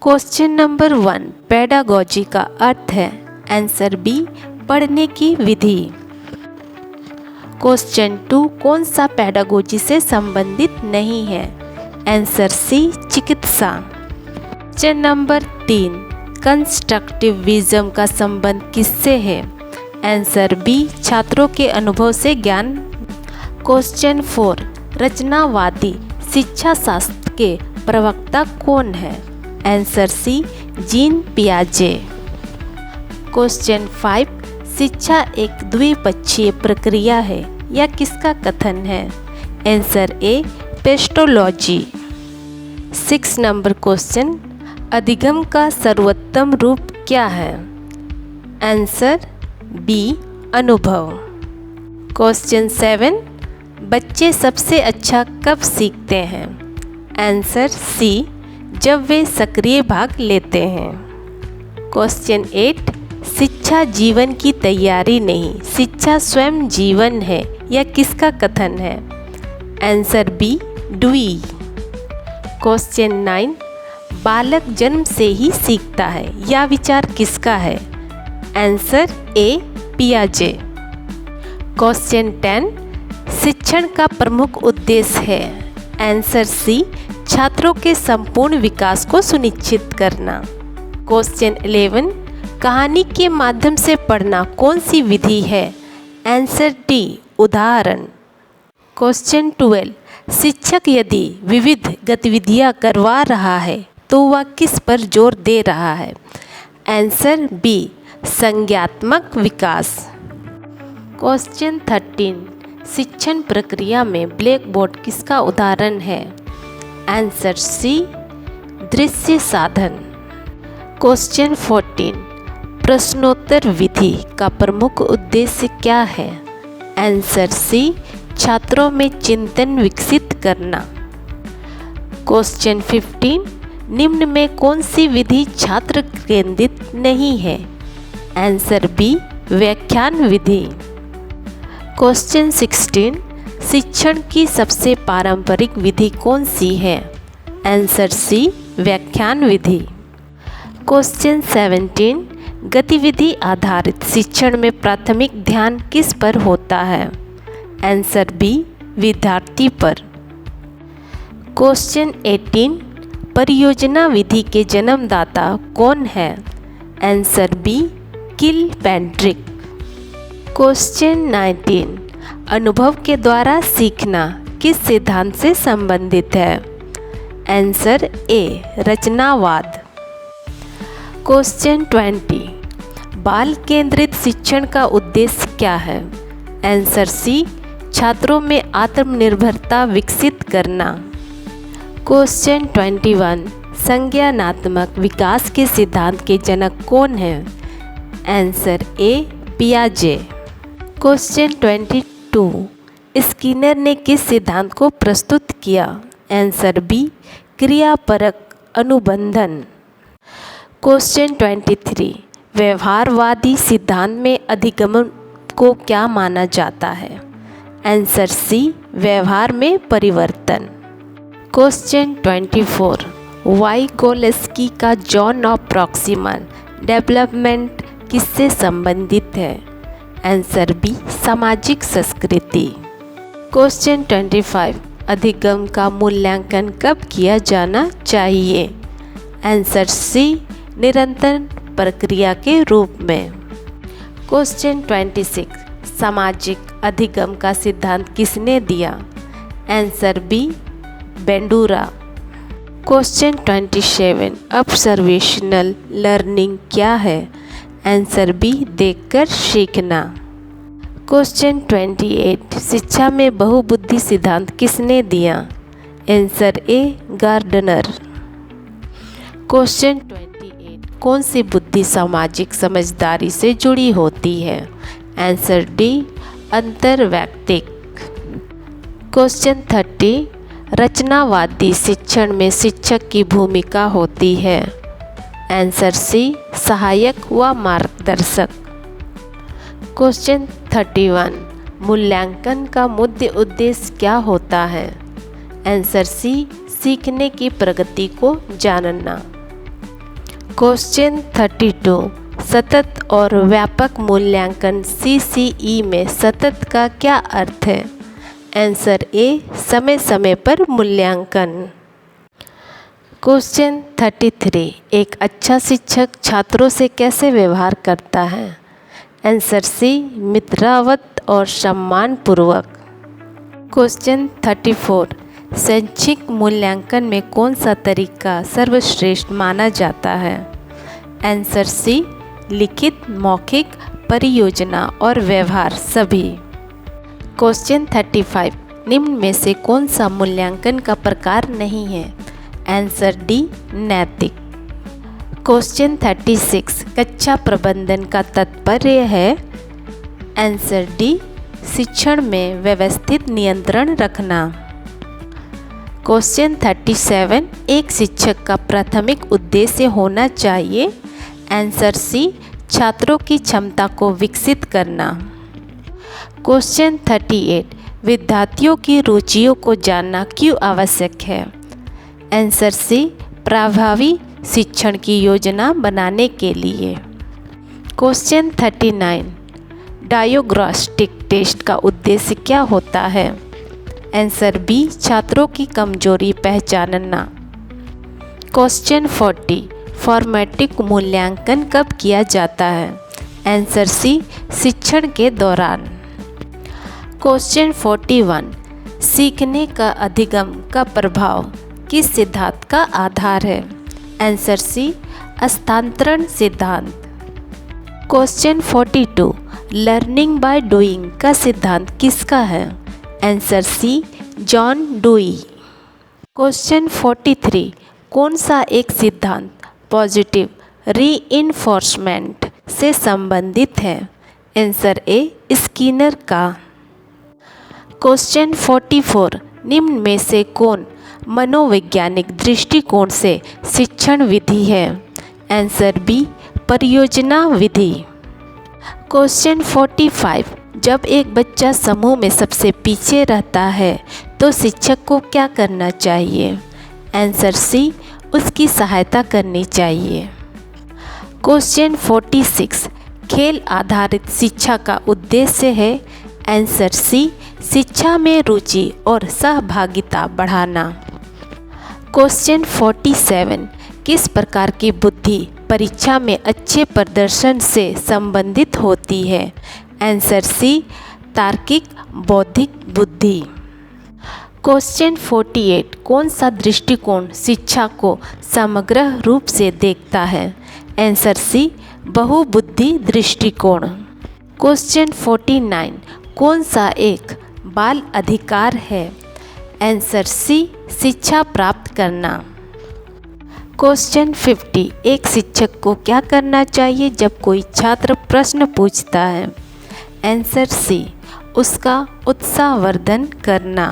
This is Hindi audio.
क्वेश्चन नंबर 1 पेडागोजी का अर्थ है। आंसर बी पढ़ने की विधि। क्वेश्चन 2 कौन सा पेडागोजी से संबंधित नहीं है? आंसर सी चिकित्सा। क्वेश्चन नंबर 3 कंस्ट्रक्टिविज्म का संबंध किससे है? आंसर बी छात्रों के अनुभव से ज्ञान। क्वेश्चन 4 रचनावादी शिक्षा शास्त्र के प्रवक्ता कौन है? आंसर सी जीन पियाजे। क्वेश्चन 5 शिक्षा एक द्विपक्षीय प्रक्रिया है, यह किसका कथन है? आंसर ए पेस्टोलॉजी। 6 नंबर क्वेश्चन अधिगम का सर्वोत्तम रूप क्या है? आंसर बी अनुभव। क्वेश्चन 7 बच्चे सबसे अच्छा कब सीखते हैं? आंसर सी जब वे सक्रिय भाग लेते हैं। क्वेश्चन 8 शिक्षा जीवन की तैयारी नहीं, शिक्षा स्वयं जीवन है, यह किसका कथन है? Answer B dewy. क्वेश्चन 9 बालक जन्म से ही सीखता है, यह विचार किसका है? आंसर ए पियाजे। क्वेश्चन 10 शिक्षण का प्रमुख उद्देश्य है? आंसर सी छात्रों के संपूर्ण विकास को सुनिश्चित करना। क्वेश्चन 11 कहानी के माध्यम से पढ़ना कौन सी विधि है? आंसर डी उदाहरण। क्वेश्चन 12 शिक्षक यदि विविध गतिविधियां करवा रहा है तो वह किस पर जोर दे रहा है? आंसर बी संज्ञात्मक विकास। क्वेश्चन 13 शिक्षण प्रक्रिया में ब्लैक बोर्ड किसका उदाहरण है? आंसर सी दृश्य साधन। क्वेश्चन 14 प्रश्नोत्तर विधि का प्रमुख उद्देश्य क्या है? आंसर सी छात्रों में चिंतन विकसित करना। क्वेश्चन 15 निम्न में कौन सी विधि छात्र केंद्रित नहीं है? आंसर बी व्याख्यान विधि। क्वेश्चन 16 शिक्षण की सबसे पारंपरिक विधि कौन सी है? आंसर सी व्याख्यान विधि। क्वेश्चन 17 गतिविधि आधारित शिक्षण में प्राथमिक ध्यान किस पर होता है? आंसर बी विद्यार्थी पर। क्वेश्चन 18 परियोजना विधि के जन्मदाता कौन है? Answer B Kilpatrick. क्वेश्चन 19 अनुभव के द्वारा सीखना किस सिद्धांत से संबंधित है? आंसर ए रचनावाद। क्वेश्चन 20 बाल केंद्रित शिक्षण का उद्देश्य क्या है? आंसर सी छात्रों में आत्मनिर्भरता विकसित करना। क्वेश्चन 21 संज्ञानात्मक विकास के सिद्धांत के जनक कौन है? आंसर ए पियाजे। क्वेश्चन 22 स्किनर ने किस सिद्धांत को प्रस्तुत किया? आंसर बी क्रियापरक अनुबंधन। क्वेश्चन 23 व्यवहारवादी सिद्धांत में अधिगम को क्या माना जाता है? आंसर सी व्यवहार में परिवर्तन। क्वेश्चन 24 वाइगोल्स्की का जॉन ऑफ प्रॉक्सिमल डेवलपमेंट किससे संबंधित है? आंसर बी सामाजिक संस्कृति। क्वेश्चन 25 अधिगम का मूल्यांकन कब किया जाना चाहिए? आंसर सी निरंतर प्रक्रिया के रूप में। क्वेश्चन 26 सामाजिक अधिगम का सिद्धांत किसने दिया? Answer B Bandura. Question 27 observational learning क्या है? आंसर बी देखकर सीखना। क्वेश्चन 28 शिक्षा में बहुबुद्धि सिद्धांत किसने दिया? Answer A gardener. क्वेश्चन 28 कौन सी बुद्धि सामाजिक समझदारी से जुड़ी होती है? आंसर डी अंतर्वैयक्तिक। क्वेश्चन 30 रचनावादी शिक्षण में शिक्षक की भूमिका होती है? आंसर सी सहायक व मार्गदर्शक। क्वेश्चन 31 मूल्यांकन का मुख्य उद्देश्य क्या होता है? आंसर सी सीखने की प्रगति को जानना। क्वेश्चन 32 सतत और व्यापक मूल्यांकन CCE में सतत का क्या अर्थ है? आंसर ए समय समय पर मूल्यांकन। क्वेश्चन 33 एक अच्छा शिक्षक छात्रों से कैसे व्यवहार करता है? आंसर सी मित्रवत और सम्मानपूर्वक। क्वेश्चन 34 शैक्षिक मूल्यांकन में कौन सा तरीका सर्वश्रेष्ठ माना जाता है? आंसर सी लिखित, मौखिक, परियोजना और व्यवहार सभी। क्वेश्चन 35 निम्न में से कौन सा मूल्यांकन का प्रकार नहीं है? आंसर डी नैतिक। क्वेश्चन 36 कक्षा प्रबंधन का तात्पर्य है? आंसर डी शिक्षण में व्यवस्थित नियंत्रण रखना। क्वेश्चन 37 एक शिक्षक का प्राथमिक उद्देश्य होना चाहिए? आंसर सी छात्रों की क्षमता को विकसित करना। क्वेश्चन 38 विद्यार्थियों की रुचियों को जानना क्यों आवश्यक है? आंसर सी प्रभावी शिक्षण की योजना बनाने के लिए। क्वेश्चन 39 डायग्नोस्टिक टेस्ट का उद्देश्य क्या होता है? आंसर बी छात्रों की कमजोरी पहचानना। क्वेश्चन 40 फॉर्मेटिव मूल्यांकन कब किया जाता है? आंसर सी शिक्षण के दौरान। क्वेश्चन 41 सीखने का अधिगम का प्रभाव किस सिद्धांत का आधार है? आंसर सी हस्तांतरण सिद्धांत। क्वेश्चन 42 लर्निंग बाय डूइंग का सिद्धांत किसका है? Answer C John Dewey. Question 43 कौन सा एक सिद्धांत पॉजिटिव रीइंफोर्समेंट से संबंधित है? आंसर ए स्किनर का। क्वेश्चन 44 निम्न में से कौन मनोवैज्ञानिक दृष्टिकोण से शिक्षण विधि है? आंसर बी परियोजना विधि। क्वेश्चन 45 जब एक बच्चा समूह में सबसे पीछे रहता है तो शिक्षक को क्या करना चाहिए? आंसर सी उसकी सहायता करनी चाहिए। क्वेश्चन 46 खेल आधारित शिक्षा का उद्देश्य है? आंसर सी शिक्षा में रुचि और सहभागिता बढ़ाना। क्वेश्चन 47 किस प्रकार की बुद्धि परीक्षा में अच्छे प्रदर्शन से संबंधित होती है? आंसर सी तार्किक बौद्धिक बुद्धि। क्वेश्चन 48 कौन सा दृष्टिकोण शिक्षा को समग्र रूप से देखता है? आंसर सी बहुबुद्धि दृष्टिकोण। क्वेश्चन 49 कौन सा एक बाल अधिकार है? आंसर सी शिक्षा प्राप्त करना। क्वेश्चन 50 एक शिक्षक को क्या करना चाहिए जब कोई छात्र प्रश्न पूछता है? आंसर सी उसका उत्साहवर्धन करना।